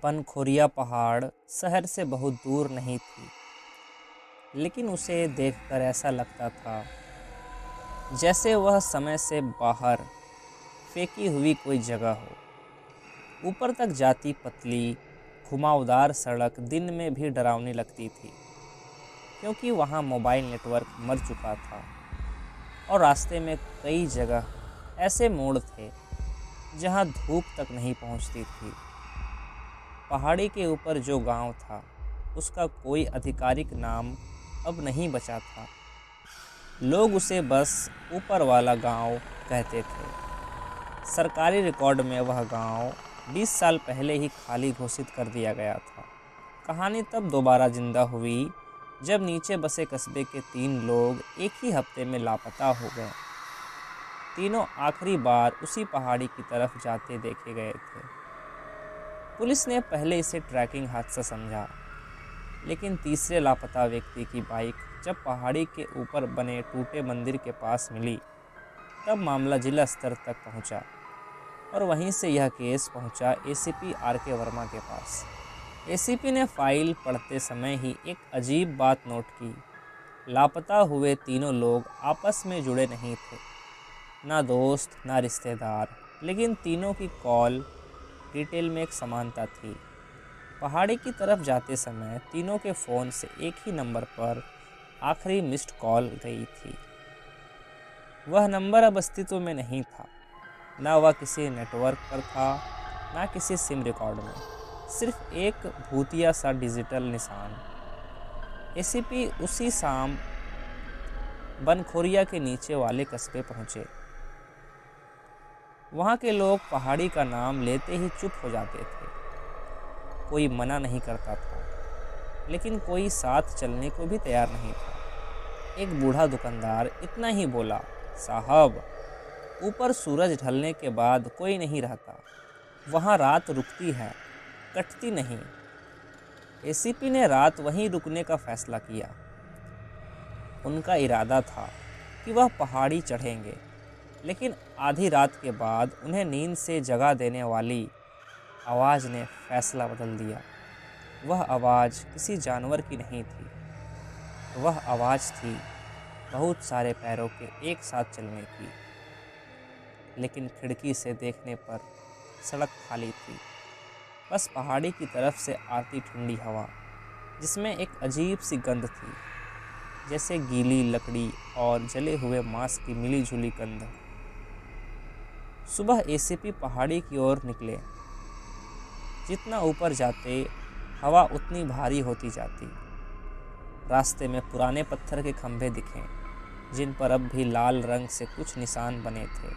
बनखोरिया पहाड़ शहर से बहुत दूर नहीं थी, लेकिन उसे देखकर ऐसा लगता था जैसे वह समय से बाहर फेंकी हुई कोई जगह हो। ऊपर तक जाती पतली घुमावदार सड़क दिन में भी डरावनी लगती थी, क्योंकि वहाँ मोबाइल नेटवर्क मर चुका था और रास्ते में कई जगह ऐसे मोड़ थे जहाँ धूप तक नहीं पहुँचती थी। पहाड़ी के ऊपर जो गांव था, उसका कोई आधिकारिक नाम अब नहीं बचा था। लोग उसे बस ऊपर वाला गांव कहते थे। सरकारी रिकॉर्ड में वह गांव 20 साल पहले ही खाली घोषित कर दिया गया था। कहानी तब दोबारा जिंदा हुई जब नीचे बसे कस्बे के 3 लोग एक ही हफ्ते में लापता हो गए। तीनों आखिरी बार उसी पहाड़ी की तरफ जाते देखे गए थे। पुलिस ने पहले इसे ट्रैकिंग हादसा समझा, लेकिन तीसरे लापता व्यक्ति की बाइक जब पहाड़ी के ऊपर बने टूटे मंदिर के पास मिली, तब मामला जिला स्तर तक पहुंचा और वहीं से यह केस पहुंचा एसीपी आर.के. वर्मा के पास। एसीपी ने फाइल पढ़ते समय ही एक अजीब बात नोट की। लापता हुए तीनों लोग आपस में जुड़े नहीं थे, ना दोस्त ना रिश्तेदार, लेकिन तीनों की कॉल डिटेल में एक समानता थी। पहाड़ी की तरफ जाते समय तीनों के फ़ोन से एक ही नंबर पर आखिरी मिस्ड कॉल गई थी। वह नंबर अब अस्तित्व में नहीं था, ना वह किसी नेटवर्क पर था, ना किसी सिम रिकॉर्ड में, सिर्फ एक भूतिया सा डिजिटल निशान। एसीपी उसी शाम बनखोरिया के नीचे वाले कस्बे पहुंचे। वहाँ के लोग पहाड़ी का नाम लेते ही चुप हो जाते थे। कोई मना नहीं करता था, लेकिन कोई साथ चलने को भी तैयार नहीं था। एक बूढ़ा दुकानदार इतना ही बोला, साहब, ऊपर सूरज ढलने के बाद कोई नहीं रहता, वहाँ रात रुकती है, कटती नहीं। एसीपी ने रात वहीं रुकने का फैसला किया। उनका इरादा था कि वह पहाड़ी चढ़ेंगे, लेकिन आधी रात के बाद उन्हें नींद से जगा देने वाली आवाज़ ने फैसला बदल दिया। वह आवाज़ किसी जानवर की नहीं थी, वह आवाज़ थी बहुत सारे पैरों के एक साथ चलने की। लेकिन खिड़की से देखने पर सड़क खाली थी, बस पहाड़ी की तरफ से आती ठंडी हवा, जिसमें एक अजीब सी गंध थी, जैसे गीली लकड़ी और जले हुए मांस की मिली जुली गंध। सुबह एसीपी पहाड़ी की ओर निकले। जितना ऊपर जाते हवा उतनी भारी होती जाती। रास्ते में पुराने पत्थर के खंभे दिखे, जिन पर अब भी लाल रंग से कुछ निशान बने थे।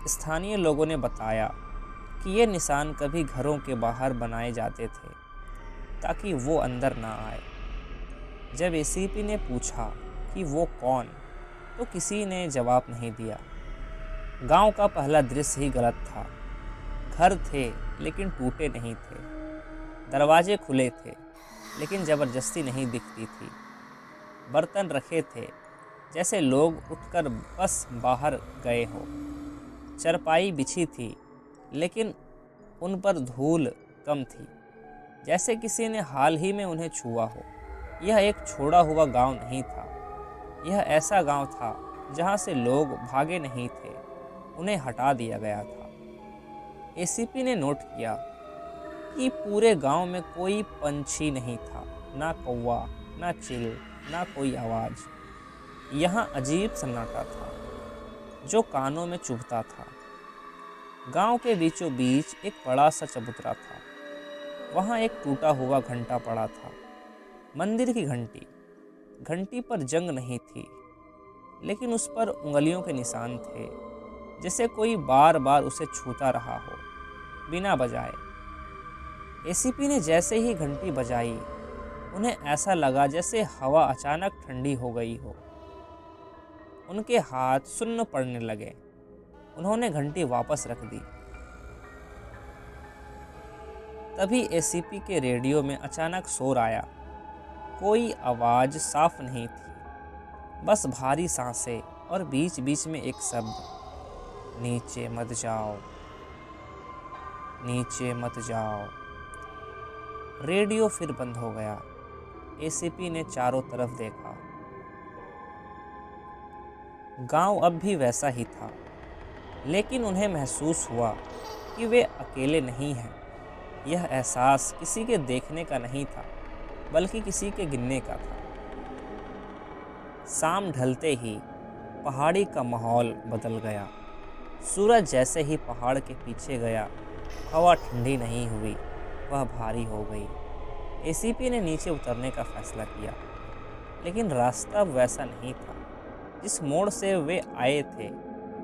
स्थानीय लोगों ने बताया कि ये निशान कभी घरों के बाहर बनाए जाते थे, ताकि वो अंदर ना आए। जब एसीपी ने पूछा कि वो कौन, तो किसी ने जवाब नहीं दिया। गांव का पहला दृश्य ही गलत था। घर थे, लेकिन टूटे नहीं थे। दरवाजे खुले थे, लेकिन ज़बरदस्ती नहीं दिखती थी। बर्तन रखे थे, जैसे लोग उठकर बस बाहर गए हो। चारपाई बिछी थी, लेकिन उन पर धूल कम थी, जैसे किसी ने हाल ही में उन्हें छुआ हो। यह एक छोड़ा हुआ गांव नहीं था। यह ऐसा गांव था जहां से लोग भागे नहीं थे, उन्हें हटा दिया गया था। एसीपी ने नोट किया कि पूरे गांव में कोई पंछी नहीं था, ना कौवा, ना चिल, ना कोई आवाज़। यहाँ अजीब सन्नाटा था, जो कानों में चुभता था। गांव के बीचों बीच एक बड़ा सा चबूतरा था। वहाँ एक टूटा हुआ घंटा पड़ा था, मंदिर की घंटी। घंटी पर जंग नहीं थी, लेकिन उस पर उंगलियों के निशान थे, जैसे कोई बार बार उसे छूता रहा हो, बिना बजाए। एसीपी ने जैसे ही घंटी बजाई, उन्हें ऐसा लगा जैसे हवा अचानक ठंडी हो गई हो। उनके हाथ सुन्न पड़ने लगे। उन्होंने घंटी वापस रख दी। तभी एसीपी के रेडियो में अचानक शोर आया। कोई आवाज़ साफ नहीं थी, बस भारी सांसें और बीच बीच में एक शब्द, नीचे मत जाओ, नीचे मत जाओ। रेडियो फिर बंद हो गया। एसीपी ने चारों तरफ देखा। गांव अब भी वैसा ही था, लेकिन उन्हें महसूस हुआ कि वे अकेले नहीं हैं। यह एहसास किसी के देखने का नहीं था, बल्कि किसी के गिनने का था। शाम ढलते ही पहाड़ी का माहौल बदल गया। सूरज जैसे ही पहाड़ के पीछे गया, हवा ठंडी नहीं हुई, वह भारी हो गई। एसीपी ने नीचे उतरने का फैसला किया, लेकिन रास्ता अब वैसा नहीं था। जिस मोड़ से वे आए थे,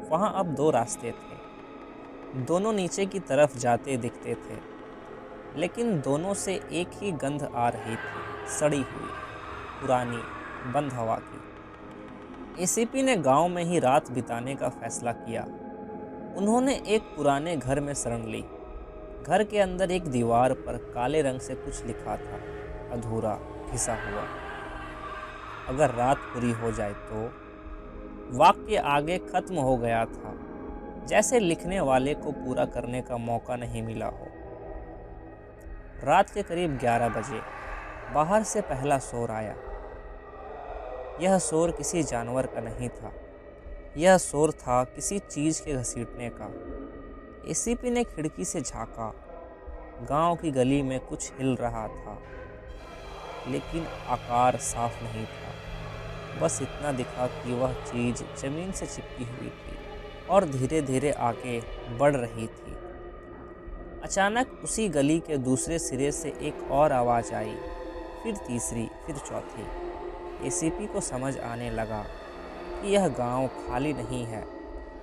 वहाँ अब दो रास्ते थे। दोनों नीचे की तरफ जाते दिखते थे, लेकिन दोनों से एक ही गंध आ रही थी, सड़ी हुई, पुरानी, बंद हवा की। एसीपी ने गांव में ही रात बिताने का फैसला किया। उन्होंने एक पुराने घर में शरण ली। घर के अंदर एक दीवार पर काले रंग से कुछ लिखा था, अधूरा, घिसा हुआ। अगर रात पूरी हो जाए तो। वाक्य आगे खत्म हो गया था, जैसे लिखने वाले को पूरा करने का मौका नहीं मिला हो। रात के करीब 11 बजे बाहर से पहला शोर आया। यह शोर किसी जानवर का नहीं था, यह शोर था किसी चीज के घसीटने का। एसीपी ने खिड़की से झांका। गांव की गली में कुछ हिल रहा था, लेकिन आकार साफ नहीं था। बस इतना दिखा कि वह चीज जमीन से चिपकी हुई थी और धीरे धीरे आगे बढ़ रही थी। अचानक उसी गली के दूसरे सिरे से एक और आवाज आई, फिर तीसरी, फिर चौथी। एसीपी को समझ आने लगा कि यह गांव खाली नहीं है,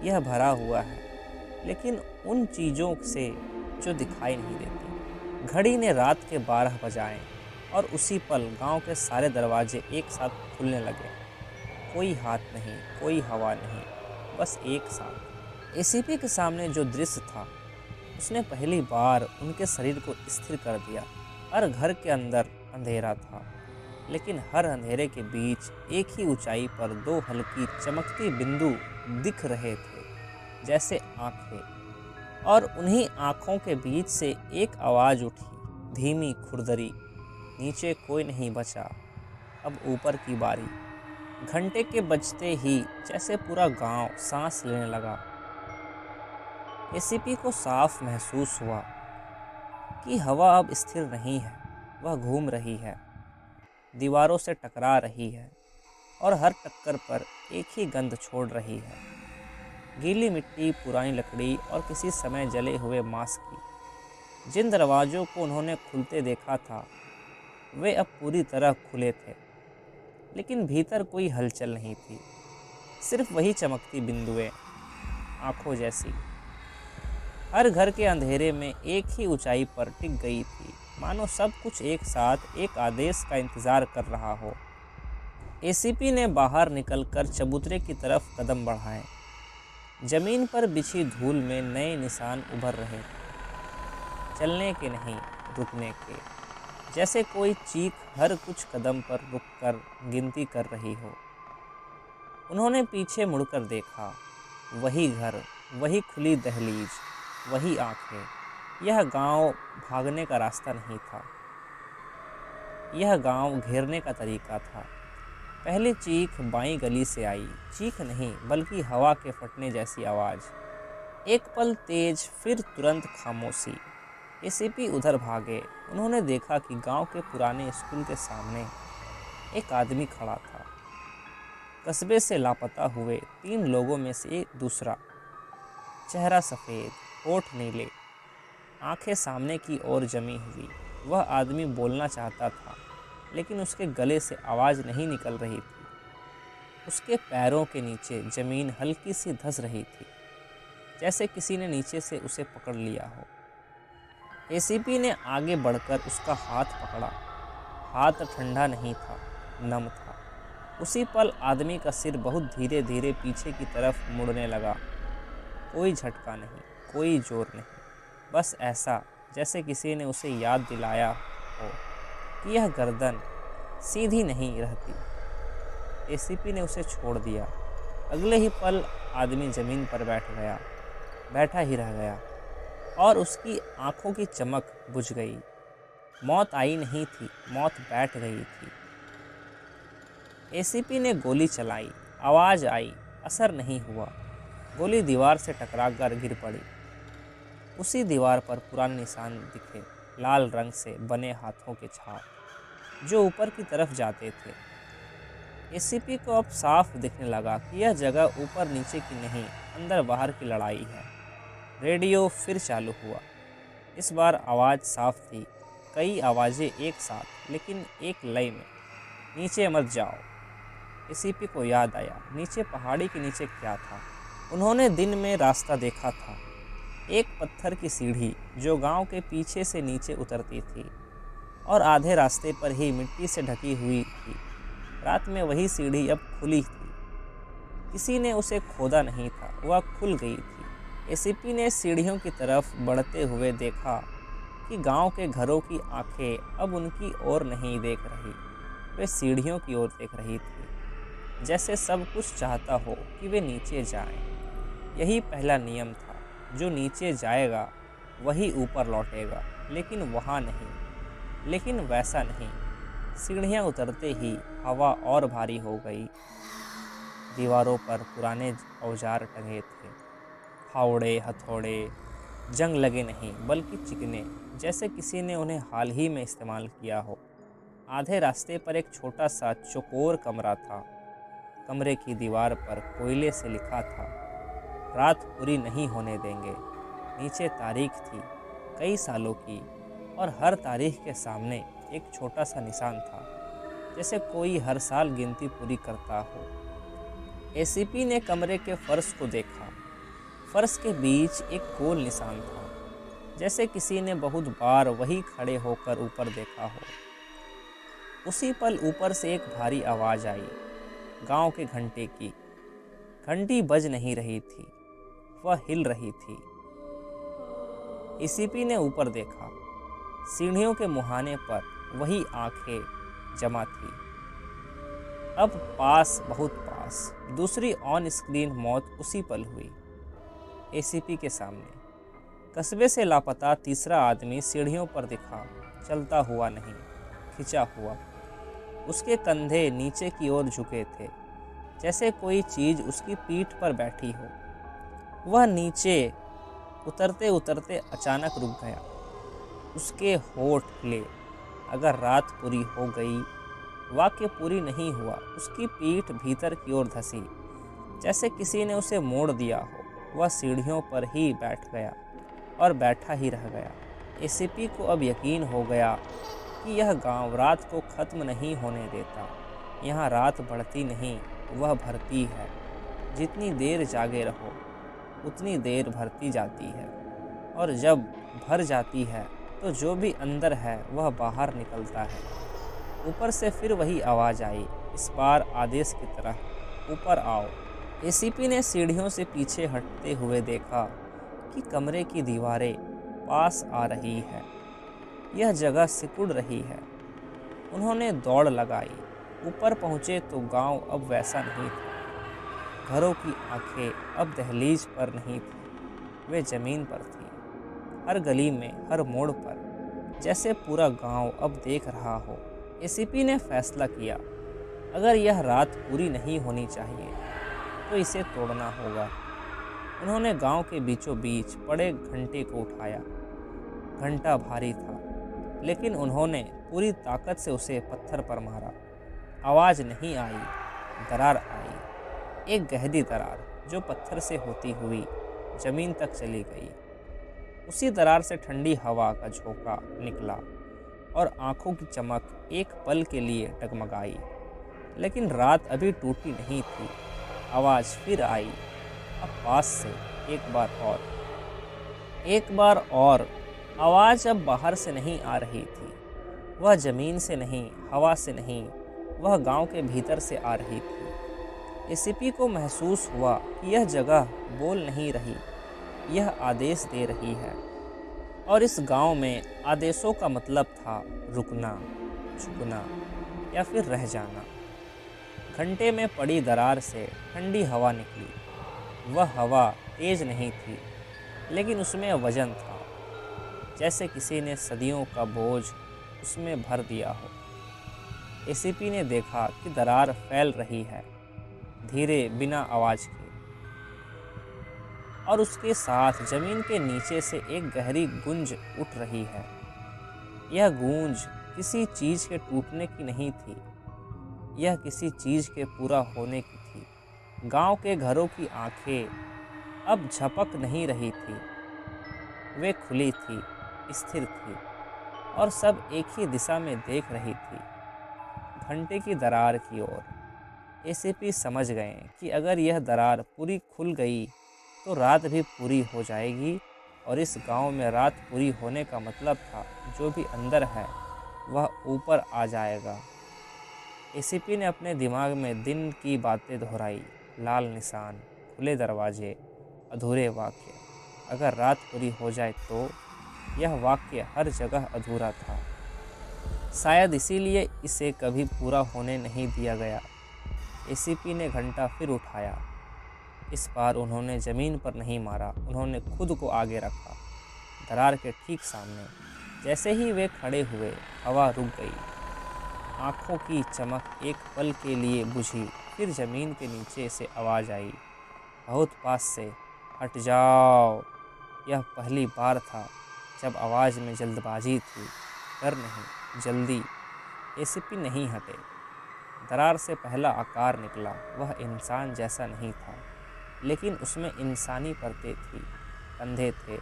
यह भरा हुआ है, लेकिन उन चीज़ों से जो दिखाई नहीं देती। घड़ी ने रात के 12 बजाए और उसी पल गांव के सारे दरवाजे एक साथ खुलने लगे। कोई हाथ नहीं, कोई हवा नहीं, बस एक साथ। एसीपी के सामने जो दृश्य था, उसने पहली बार उनके शरीर को स्थिर कर दिया। हर घर के अंदर अंधेरा था, लेकिन हर अंधेरे के बीच एक ही ऊंचाई पर दो हल्की चमकती बिंदु दिख रहे थे, जैसे आंखें। और उन्हीं आंखों के बीच से एक आवाज़ उठी, धीमी, खुरदरी, नीचे कोई नहीं बचा, अब ऊपर की बारी। घंटे के बजते ही जैसे पूरा गांव सांस लेने लगा। एसीपी को साफ महसूस हुआ कि हवा अब स्थिर नहीं है, वह घूम रही है, दीवारों से टकरा रही है और हर टक्कर पर एक ही गंध छोड़ रही है, गीली मिट्टी, पुरानी लकड़ी और किसी समय जले हुए मांस की। जिन दरवाज़ों को उन्होंने खुलते देखा था, वे अब पूरी तरह खुले थे, लेकिन भीतर कोई हलचल नहीं थी, सिर्फ वही चमकती बिंदुएं, आंखों जैसी। हर घर के अंधेरे में एक ही ऊंचाई पर टिक गई थी, मानो सब कुछ एक साथ एक आदेश का इंतज़ार कर रहा हो। एसीपी ने बाहर निकलकर चबूतरे की तरफ कदम बढ़ाए। जमीन पर बिछी धूल में नए निशान उभर रहे थे, चलने के नहीं, रुकने के, जैसे कोई चीख हर कुछ कदम पर रुककर गिनती कर रही हो। उन्होंने पीछे मुड़कर देखा, वही घर, वही खुली दहलीज, वही आंखें। यह गांव भागने का रास्ता नहीं था, यह गांव घेरने का तरीका था। पहली चीख बाईं गली से आई, चीख नहीं बल्कि हवा के फटने जैसी आवाज़। एक पल तेज, फिर तुरंत खामोशी। एसीपी उधर भागे। उन्होंने देखा कि गांव के पुराने स्कूल के सामने एक आदमी खड़ा था, कस्बे से लापता हुए 3 लोगों में से एक दूसरा। चेहरा सफ़ेद, होठ नीले, आंखें सामने की ओर जमी हुई। वह आदमी बोलना चाहता था, लेकिन उसके गले से आवाज़ नहीं निकल रही थी। उसके पैरों के नीचे ज़मीन हल्की सी धंस रही थी, जैसे किसी ने नीचे से उसे पकड़ लिया हो। एसीपी ने आगे बढ़कर उसका हाथ पकड़ा। हाथ ठंडा नहीं था, नम था। उसी पल आदमी का सिर बहुत धीरे धीरे पीछे की तरफ मुड़ने लगा। कोई झटका नहीं, कोई जोर नहीं, बस ऐसा जैसे किसी ने उसे याद दिलाया हो कि यह गर्दन सीधी नहीं रहती। एसीपी ने उसे छोड़ दिया। अगले ही पल आदमी ज़मीन पर बैठा ही रह गया और उसकी आंखों की चमक बुझ गई। मौत आई नहीं थी, मौत बैठ गई थी। एसीपी ने गोली चलाई, आवाज़ आई, असर नहीं हुआ। गोली दीवार से टकराकर गिर पड़ी। उसी दीवार पर पुराने निशान दिखे, लाल रंग से बने हाथों के छाप, जो ऊपर की तरफ जाते थे। एसीपी को अब साफ दिखने लगा कि यह जगह ऊपर नीचे की नहीं, अंदर बाहर की लड़ाई है। रेडियो फिर चालू हुआ। इस बार आवाज़ साफ थी, कई आवाज़ें एक साथ, लेकिन एक लय में। नीचे मत जाओ। एसीपी को याद आया, नीचे पहाड़ी के नीचे क्या था। उन्होंने दिन में रास्ता देखा था, एक पत्थर की सीढ़ी जो गांव के पीछे से नीचे उतरती थी और आधे रास्ते पर ही मिट्टी से ढकी हुई थी। रात में वही सीढ़ी अब खुली थी, किसी ने उसे खोदा नहीं था, वह खुल गई थी। एसीपी ने सीढ़ियों की तरफ बढ़ते हुए देखा कि गांव के घरों की आंखें अब उनकी ओर नहीं देख रही, वे सीढ़ियों की ओर देख रही थी, जैसे सब कुछ चाहता हो कि वे नीचे जाएं। यही पहला नियम था, जो नीचे जाएगा वही ऊपर लौटेगा, लेकिन वहाँ नहीं, लेकिन वैसा नहीं। सीढ़ियाँ उतरते ही हवा और भारी हो गई। दीवारों पर पुराने औजार टंगे थे, फावड़े, हथौड़े, जंग लगे नहीं बल्कि चिकने, जैसे किसी ने उन्हें हाल ही में इस्तेमाल किया हो। आधे रास्ते पर एक छोटा सा चौकोर कमरा था। कमरे की दीवार पर कोयले से लिखा था, रात पूरी नहीं होने देंगे। नीचे तारीख थी, कई सालों की, और हर तारीख के सामने एक छोटा सा निशान था, जैसे कोई हर साल गिनती पूरी करता हो। एसीपी ने कमरे के फर्श को देखा। फर्श के बीच एक गोल निशान था, जैसे किसी ने बहुत बार वही खड़े होकर ऊपर देखा हो। उसी पल ऊपर से एक भारी आवाज़ आई, गांव के घंटे की। घंटी बज नहीं रही थी, वह हिल रही थी। एसीपी ने ऊपर देखा। सीढ़ियों के मुहाने पर वही आंखें जमा थी, अब पास, बहुत पास। दूसरी ऑन स्क्रीन मौत उसी पल हुई, एसीपी के सामने। कस्बे से लापता तीसरा आदमी सीढ़ियों पर दिखा, चलता हुआ नहीं, खिंचा हुआ। उसके कंधे नीचे की ओर झुके थे, जैसे कोई चीज़ उसकी पीठ पर बैठी हो। वह नीचे उतरते उतरते अचानक रुक गया। उसके होठ खुले। अगर रात पूरी हो गई, वाक्य पूरी नहीं हुआ। उसकी पीठ भीतर की ओर धंसी, जैसे किसी ने उसे मोड़ दिया हो। वह सीढ़ियों पर ही बैठ गया और बैठा ही रह गया। एसीपी को अब यकीन हो गया कि यह गांव रात को ख़त्म नहीं होने देता। यहाँ रात बढ़ती नहीं, वह भरती है। जितनी देर जागे रहो, उतनी देर भरती जाती है, और जब भर जाती है तो जो भी अंदर है वह बाहर निकलता है। ऊपर से फिर वही आवाज़ आई, इस बार आदेश की तरह, ऊपर आओ। एसीपी ने सीढ़ियों से पीछे हटते हुए देखा कि कमरे की दीवारें पास आ रही है, यह जगह सिकुड़ रही है। उन्होंने दौड़ लगाई। ऊपर पहुँचे तो गांव अब वैसा नहीं था। घरों की आंखें अब दहलीज पर नहीं थी, वे ज़मीन पर थी। हर गली में, हर मोड़ पर, जैसे पूरा गांव अब देख रहा हो। एसीपी ने फैसला किया, अगर यह रात पूरी नहीं होनी चाहिए तो इसे तोड़ना होगा। उन्होंने गांव के बीचों बीच पड़े घंटे को उठाया। घंटा भारी था, लेकिन उन्होंने पूरी ताकत से उसे पत्थर पर मारा। आवाज़ नहीं आई, दरार आई, एक गहरी दरार जो पत्थर से होती हुई ज़मीन तक चली गई। उसी दरार से ठंडी हवा का झोंका निकला और आंखों की चमक एक पल के लिए डगमगाई। लेकिन रात अभी टूटी नहीं थी। आवाज़ फिर आई, अब पास से, एक बार और। आवाज़ अब बाहर से नहीं आ रही थी, वह ज़मीन से नहीं, हवा से नहीं, वह गांव के भीतर से आ रही थी। एसीपी को महसूस हुआ कि यह जगह बोल नहीं रही, यह आदेश दे रही है। और इस गांव में आदेशों का मतलब था रुकना, झुकना या फिर रह जाना। घंटे में पड़ी दरार से ठंडी हवा निकली। वह हवा तेज नहीं थी, लेकिन उसमें वजन था, जैसे किसी ने सदियों का बोझ उसमें भर दिया हो। एसीपी ने देखा कि दरार फैल रही है, धीरे, बिना आवाज़ के, और उसके साथ ज़मीन के नीचे से एक गहरी गूंज उठ रही है। यह गूंज किसी चीज़ के टूटने की नहीं थी, यह किसी चीज़ के पूरा होने की थी। गांव के घरों की आंखें अब झपक नहीं रही थी, वे खुली थी, स्थिर थी, और सब एक ही दिशा में देख रही थी, घंटे की दरार की ओर। एसीपी समझ गए कि अगर यह दरार पूरी खुल गई तो रात भी पूरी हो जाएगी, और इस गांव में रात पूरी होने का मतलब था जो भी अंदर है वह ऊपर आ जाएगा। एसीपी ने अपने दिमाग में दिन की बातें दोहराई, लाल निशान, खुले दरवाजे, अधूरे वाक्य। अगर रात पूरी हो जाए तो यह वाक्य हर जगह अधूरा था। शायद इसीलिए इसे कभी पूरा होने नहीं दिया गया। एसीपी ने घंटा फिर उठाया। इस बार उन्होंने ज़मीन पर नहीं मारा, उन्होंने खुद को आगे रखा, दरार के ठीक सामने। जैसे ही वे खड़े हुए, हवा रुक गई, आँखों की चमक एक पल के लिए बुझी, फिर ज़मीन के नीचे से आवाज़ आई, बहुत पास से, हट जाओ। यह पहली बार था जब आवाज़ में जल्दबाजी थी, डर नहीं, जल्दी। एसीपी नहीं हटे। दरार से पहला आकार निकला। वह इंसान जैसा नहीं था, लेकिन उसमें इंसानी परतें थी। कंधे थे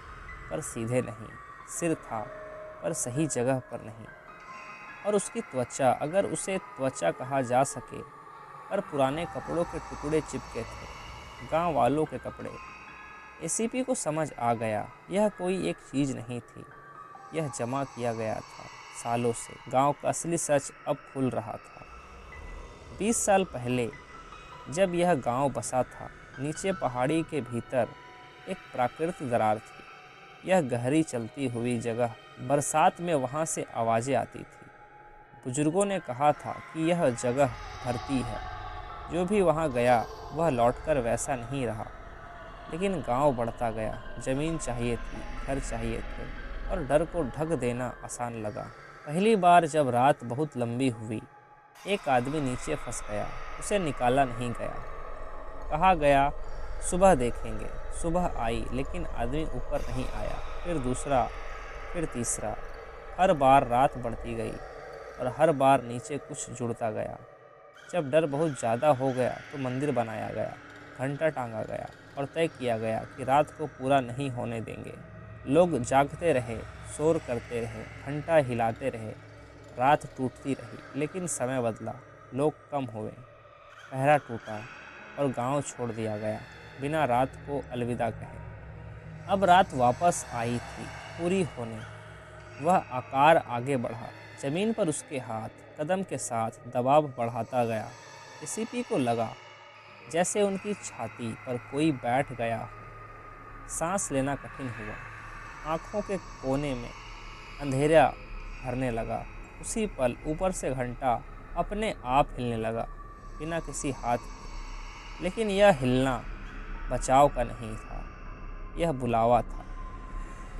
पर सीधे नहीं, सिर था पर सही जगह पर नहीं, और उसकी त्वचा, अगर उसे त्वचा कहा जा सके, पर पुराने कपड़ों के टुकड़े चिपके थे, गांव वालों के कपड़े। एसीपी को समझ आ गया, यह कोई एक चीज़ नहीं थी, यह जमा किया गया था सालों से। गांव का असली सच अब खुल रहा था। 20 साल पहले जब यह गांव बसा था, नीचे पहाड़ी के भीतर एक प्राकृतिक दरार थी। यह गहरी चलती हुई जगह, बरसात में वहाँ से आवाज़ें आती थी। बुजुर्गों ने कहा था कि यह जगह धरती है, जो भी वहाँ गया वह लौटकर वैसा नहीं रहा। लेकिन गांव बढ़ता गया, ज़मीन चाहिए थी, घर चाहिए थे, और डर को ढक देना आसान लगा। पहली बार जब रात बहुत लंबी हुई, एक आदमी नीचे फंस गया। उसे निकाला नहीं गया, कहा गया सुबह देखेंगे। सुबह आई, लेकिन आदमी ऊपर नहीं आया। फिर दूसरा, फिर तीसरा। हर बार रात बढ़ती गई, और हर बार नीचे कुछ जुड़ता गया। जब डर बहुत ज़्यादा हो गया तो मंदिर बनाया गया, घंटा टांगा गया, और तय किया गया कि रात को पूरा नहीं होने देंगे। लोग जागते रहे, शोर करते रहे, घंटा हिलाते रहे, रात टूटती रही। लेकिन समय बदला, लोग कम हुए, पहरा टूटा, और गांव छोड़ दिया गया बिना रात को अलविदा कहे। अब रात वापस आई थी, पूरी होने। वह आकार आगे बढ़ा, जमीन पर उसके हाथ कदम के साथ दबाव बढ़ाता गया। एसीपी को लगा जैसे उनकी छाती पर कोई बैठ गया हो। सांस लेना कठिन हुआ। आँखों के कोने में अंधेरा भरने लगा। उसी पल ऊपर से घंटा अपने आप हिलने लगा, बिना किसी हाथ के। लेकिन यह हिलना बचाव का नहीं था, यह बुलावा था।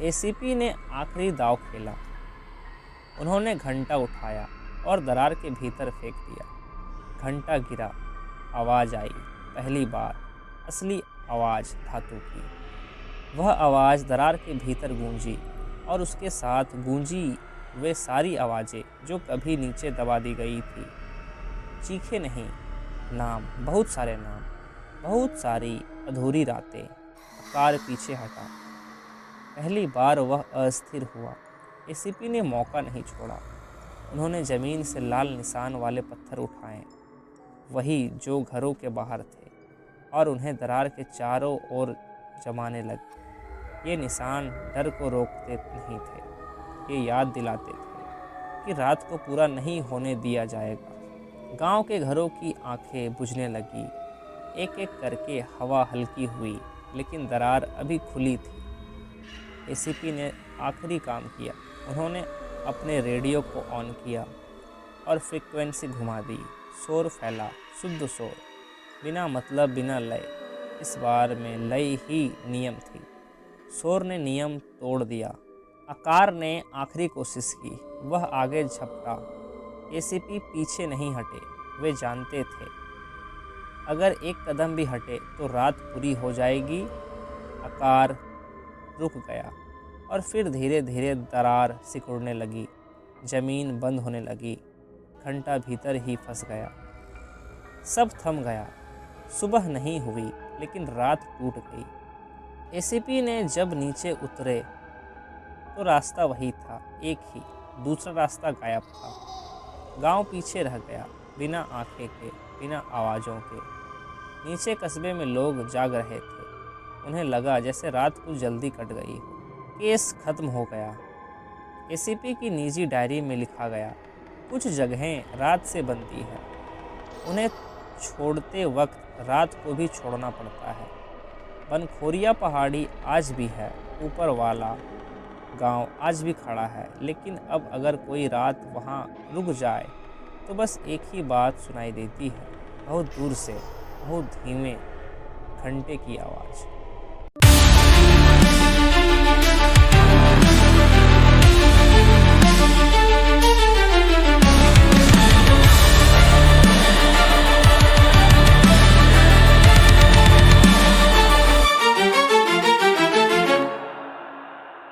एसीपी ने आखिरी दांव खेला। उन्होंने घंटा उठाया और दरार के भीतर फेंक दिया। घंटा गिरा, आवाज़ आई, पहली बार, असली आवाज़, धातु की। वह आवाज़ दरार के भीतर गूंजी, और उसके साथ गूंजी वे सारी आवाज़ें जो कभी नीचे दबा दी गई थी। चीखे नहीं, नाम, बहुत सारे नाम, बहुत सारी अधूरी रातें। आकार पीछे हटा। पहली बार वह अस्थिर हुआ। एसीपी ने मौका नहीं छोड़ा। उन्होंने ज़मीन से लाल निशान वाले पत्थर उठाए, वही जो घरों के बाहर थे, और उन्हें दरार के चारों ओर जमाने लगे। ये निशान डर को रोकते नहीं थे, ये याद दिलाते थे कि रात को पूरा नहीं होने दिया जाएगा। गांव के घरों की आंखें बुझने लगी। एक एक करके हवा हल्की हुई, लेकिन दरार अभी खुली थी। एसीपी ने आखिरी काम किया। उन्होंने अपने रेडियो को ऑन किया और फ्रीक्वेंसी घुमा दी। शोर फैला, शुद्ध शोर, बिना मतलब, बिना लय। इस बार में लय ही नियम थी। शोर ने नियम तोड़ दिया। आकार ने आखिरी कोशिश की। वह आगे झपटा। एसीपी पीछे नहीं हटे। वे जानते थे अगर एक कदम भी हटे तो रात पूरी हो जाएगी। आकार रुक गया और फिर धीरे धीरे दरार सिकुड़ने लगी। जमीन बंद होने लगी। घंटा भीतर ही फंस गया। सब थम गया। सुबह नहीं हुई लेकिन रात टूट गई। एसीपी ने जब नीचे उतरे तो रास्ता वही था, एक ही। दूसरा रास्ता गायब था। गांव पीछे रह गया, बिना आंखें के, बिना आवाज़ों के। नीचे कस्बे में लोग जाग रहे थे। उन्हें लगा जैसे रात कुछ जल्दी कट गई हो। केस खत्म हो गया। एसीपी की निजी डायरी में लिखा गया, कुछ जगहें रात से बनती है। उन्हें छोड़ते वक्त रात को भी छोड़ना पड़ता है। बनखोरिया पहाड़ी आज भी है। ऊपर वाला गांव आज भी खड़ा है। लेकिन अब अगर कोई रात वहां रुक जाए तो बस एक ही बात सुनाई देती है, बहुत दूर से, बहुत धीमे घंटे की आवाज़।